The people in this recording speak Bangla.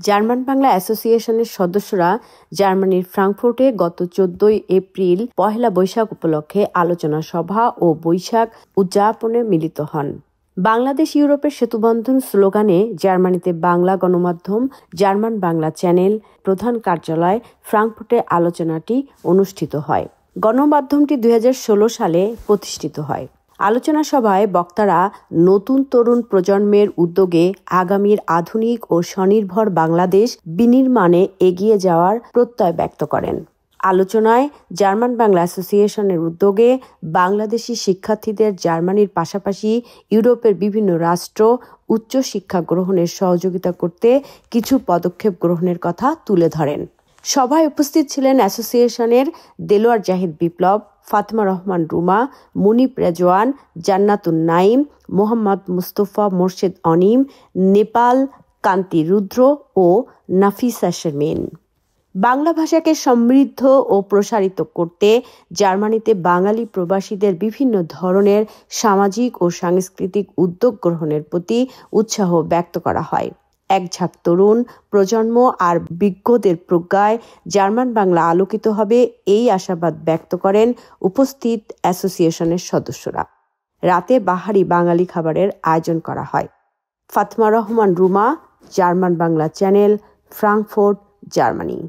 জার্মান বাংলা অ্যাসোসিয়েশনের সদস্যরা জার্মানির ফ্রাঙ্কফুর্টে গত 14 এপ্রিল পহেলা বৈশাখ উপলক্ষে আলোচনা সভা ও বৈশাখ উদযাপনে মিলিত হন। বাংলাদেশ ইউরোপের সেতুবন্ধন স্লোগানে জার্মানিতে বাংলা গণমাধ্যম জার্মান বাংলা চ্যানেল প্রধান কার্যালয় ফ্রাঙ্কফুর্টে আলোচনাটি অনুষ্ঠিত হয়। গণমাধ্যমটি 2016 সালে প্রতিষ্ঠিত হয়। আলোচনা সভায় বক্তারা নতুন তরুণ প্রজন্মের উদ্যোগে আগামীর আধুনিক ও স্বনির্ভর বাংলাদেশ বিনির্মাণে এগিয়ে যাওয়ার প্রত্যয় ব্যক্ত করেন। আলোচনায় জার্মান বাংলা অ্যাসোসিয়েশনের উদ্যোগে বাংলাদেশি শিক্ষার্থীদের জার্মানির পাশাপাশি ইউরোপের বিভিন্ন রাষ্ট্র উচ্চ শিক্ষা গ্রহণের সহযোগিতা করতে কিছু পদক্ষেপ গ্রহণের কথা তুলে ধরেন। সভায় উপস্থিত ছিলেন অ্যাসোসিয়েশনের দেলোয়ার জাহিদ বিপ্লব, ফাতেমা রহমান রুমা, মুনিপ রেজওয়ান, জান্নাতুন নাইম, মোহাম্মদ মুস্তফা মোর্শেদ অনিম, নেপাল কান্তি রুদ্র ও নাফিসা শারমিন। বাংলা ভাষাকে সমৃদ্ধ ও প্রসারিত করতে জার্মানিতে বাঙালি প্রবাসীদের বিভিন্ন ধরনের সামাজিক ও সাংস্কৃতিক উদ্যোগ গ্রহণের প্রতি উৎসাহ ব্যক্ত করা হয়। এক ঝাঁক তরুণ প্রজন্ম আর বিজ্ঞদের প্রজ্ঞায় জার্মান বাংলা আলোকিত হবে এই আশাবাদ ব্যক্ত করেন উপস্থিত অ্যাসোসিয়েশনের সদস্যরা। রাতে বাহারি বাঙালি খাবারের আয়োজন করা হয়। Fatema Rahman Ruma, German Bangla channel, Frankfurt, Germany.